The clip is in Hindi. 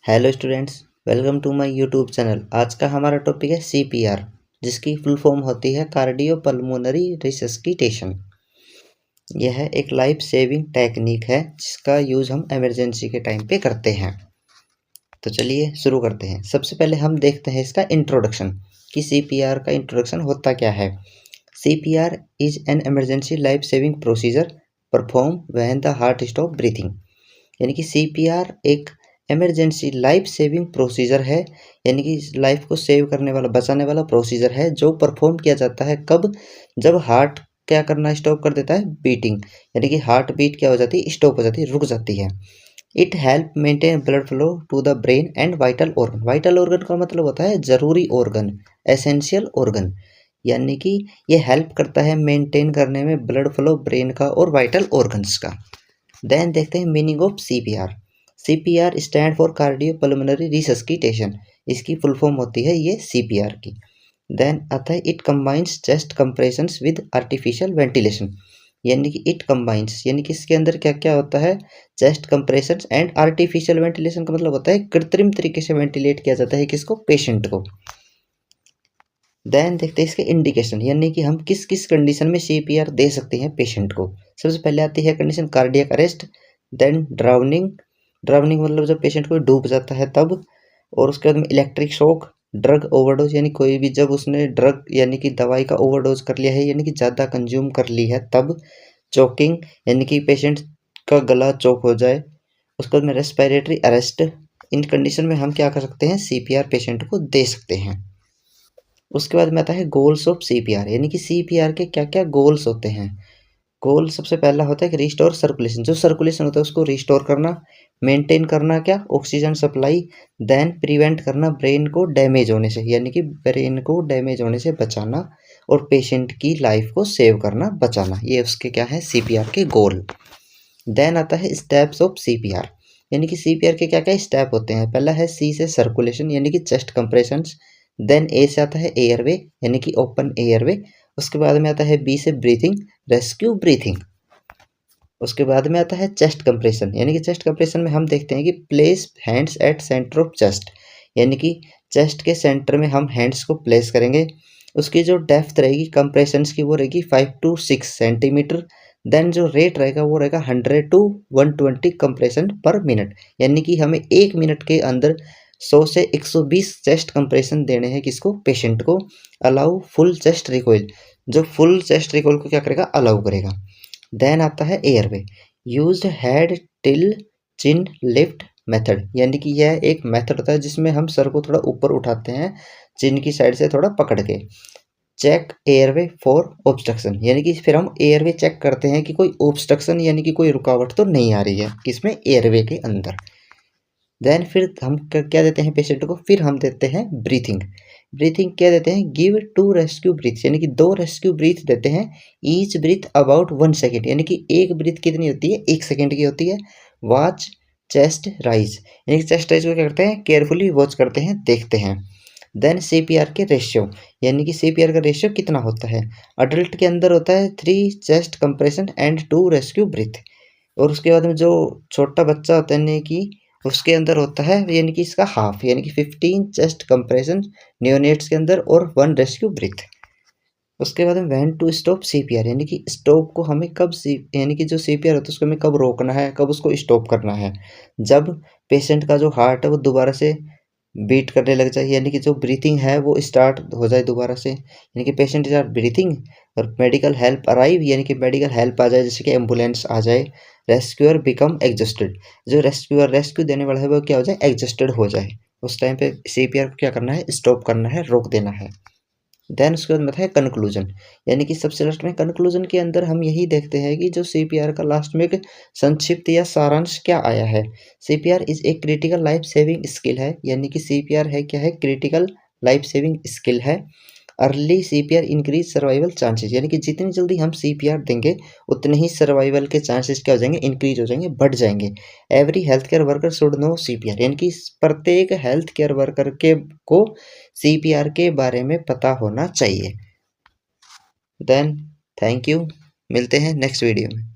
Hello students, welcome to my YouTube channel. आज का हमारा टॉपिक है सीपीआर, जिसकी फुल फॉर्म होती है कार्डियोपल्मोनरी रिसस्किटेशन। यह एक लाइफ सेविंग टेक्निक है जिसका यूज़ हम इमरजेंसी के टाइम पे करते हैं। तो चलिए शुरू करते हैं। सबसे पहले हम देखते हैं इसका इंट्रोडक्शन कि सीपीआर का इंट्रोडक्शन होता क्या है। CPR is an emergency life saving procedure perform when the heart stop breathing. यानी कि सीपीआर एक इमरजेंसी लाइफ सेविंग प्रोसीजर है, यानी कि लाइफ को सेव करने वाला, बचाने वाला प्रोसीजर है जो परफॉर्म किया जाता है कब, जब हार्ट क्या करना स्टॉप कर देता है, बीटिंग। यानी कि हार्ट बीट क्या हो जाती है, स्टॉप हो जाती है, रुक जाती है। It help maintain blood flow to the brain and vital organ. Vital organ का मतलब होता है जरूरी ऑर्गन, एसेंशियल ऑर्गन। यानी कि ये हेल्प करता है मेंटेन करने में ब्लड फ्लो ब्रेन का और वाइटल ऑर्गन्स का। देन देखते हैं meaning of CPR. CPR stand for cardiopulmonary resuscitation. इसकी फुल फॉर्म होती है ये सीपीआर की। देन आता है it combines chest compressions with artificial ventilation. यानी कि इट कंबाइंस, यानी कि इसके अंदर क्या क्या होता है, chest compressions and artificial ventilation का मतलब होता है कृत्रिम तरीके से वेंटिलेट किया जाता है किसको, पेशेंट को। देन देखते हैं इसके इंडिकेशन, यानी कि हम किस किस कंडीशन में सीपीआर दे सकते हैं पेशेंट को। सबसे पहले आती है condition cardiac arrest, then drowning. Drowning मतलब जब पेशेंट को डूब जाता है तब। और उसके बाद में इलेक्ट्रिक शॉक, ड्रग ओवरडोज, यानी कोई भी जब उसने ड्रग यानी कि दवाई का ओवरडोज कर लिया है, यानी कि ज़्यादा कंज्यूम कर ली है तब। चोकिंग, यानी कि पेशेंट का गला चोक हो जाए। उसके बाद में रेस्पिरेटरी अरेस्ट। इन कंडीशन में हम क्या कर सकते हैं, सीपीआर पेशेंट को दे सकते हैं। उसके बाद में आता है गोल्स ऑफ सीपीआर, यानी कि सीपीआर के क्या क्या गोल्स होते हैं। गोल सबसे पहला होता है कि रिस्टोर सर्कुलेशन, जो सर्कुलेशन होता है उसको रिस्टोर करना। मेंटेन करना क्या, ऑक्सीजन सप्लाई। देन प्रिवेंट करना ब्रेन को डैमेज होने से, यानी कि ब्रेन को डैमेज होने से बचाना। और पेशेंट की लाइफ को सेव करना, बचाना। ये उसके क्या है, सीपीआर के गोल। देन आता है स्टेप्स ऑफ सीपीआर, यानी कि सीपीआर के क्या क्या स्टेप होते हैं। पहला है सी से सर्कुलेशन, यानी कि चेस्ट कंप्रेशंस। देन ए से आता है एयरवे, यानी कि ओपन एयरवे। उसके बाद में आता है बी से ब्रीथिंग, रेस्क्यू ब्रीथिंग। उसके बाद में आता है चेस्ट कंप्रेशन, यानी कि चेस्ट कंप्रेशन में हम देखते हैं कि place hands at centre of chest, यानी कि चेस्ट के सेंटर में हम हैंड्स को प्लेस करेंगे। उसकी जो डेप्थ रहेगी कंप्रेशंस की वो रहेगी 5 to 6 सेंटीमीटर। देन जो रेट रहेगा वो रहेगा 100 to 120 कंप्रेशन पर मिनट, यानी कि हमें 1 मिनट के अंदर 100 से 120 चेस्ट कंप्रेशन देने हैं किसको, पेशेंट को। अलाउ फुल चेस्ट रिकॉइल, जो फुल चेस्ट रिकॉइल को क्या करेगा, अलाउ करेगा। देन आता है एयरवे, यूज्ड हेड टिल चिन लिफ्ट मेथड, यानी कि यह एक मेथड होता है जिसमें हम सर को थोड़ा ऊपर उठाते हैं, चिन की साइड से थोड़ा पकड़ के। चेक एयरवे फॉर ऑब्स्ट्रक्शन, यानी कि फिर हम एयरवे चेक करते हैं कि कोई ऑब्स्ट्रक्शन यानी कि कोई रुकावट तो नहीं आ रही है किसमें, एयरवे के अंदर। देन फिर हम क्या देते हैं पेशेंट को, फिर हम देते हैं ब्रीथिंग। ब्रीथिंग क्या देते हैं, गिव 2 रेस्क्यू ब्रीथ, यानी कि 2 रेस्क्यू ब्रीथ देते हैं। ईच ब्रीथ अबाउट 1 सेकेंड, यानी कि एक ब्रीथ कितनी होती है, 1 सेकेंड की होती है। वॉच चेस्ट राइज, यानी कि चेस्ट राइज को क्या करते हैं, केयरफुली वॉच करते हैं, देखते हैं। देन सीपीआर के रेशियो, यानी कि सीपीआर का रेशियो कितना होता है। अडल्ट के अंदर होता है 3 chest compression and 2 rescue breath. और उसके बाद में जो छोटा बच्चा होता है यानी कि उसके अंदर होता है, यानी कि इसका हाफ, यानी कि 15 चेस्ट कंप्रेशन नियोनेट्स के अंदर और 1 रेस्क्यू ब्रीथ। उसके बाद में व्हेन टू स्टॉप सीपीआर, यानी कि स्टॉप को हमें कब यानी कि जो सीपीआर होता है उसको हमें कब रोकना है, कब उसको स्टॉप करना है, जब पेशेंट का जो हार्ट है वो दोबारा से बीट करने लग जाए, यानी कि जो ब्रीथिंग है वो स्टार्ट हो जाए दोबारा से, यानी कि पेशेंट इज आर ब्रीथिंग। और मेडिकल हेल्प अराइव, यानी कि मेडिकल हेल्प आ जाए, जैसे कि एम्बुलेंस आ जाए। रेस्क्यूअर बिकम एग्जस्टेड, जो रेस्क्यूअर रेस्क्यू देने वाला है वो क्या हो जाए, एग्जस्टेड हो जाए। उस टाइम पे सीपीआर को क्या करना है, स्टॉप करना है, रोक देना है। देन उसके बाद में है कंक्लूजन, यानी कि सबसे लास्ट में कंक्लूजन के अंदर हम यही देखते हैं कि जो सीपीआर का लास्ट में एक संक्षिप्त या सारांश क्या आया है। CPR is a critical life saving skill है, यानी कि सीपीआर है क्या है, क्रिटिकल लाइफ सेविंग स्किल है। Early CPR increase survival chances, यानी कि जितनी जल्दी हम सीपीआर देंगे उतने ही सर्वाइवल के चांसेस क्या हो जाएंगे, इंक्रीज हो जाएंगे, बढ़ जाएंगे। Every health care worker should know CPR, यानी कि प्रत्येक हेल्थ केयर वर्कर के को सीपीआर के बारे में पता होना चाहिए। देन थैंक यू, मिलते हैं नेक्स्ट वीडियो में।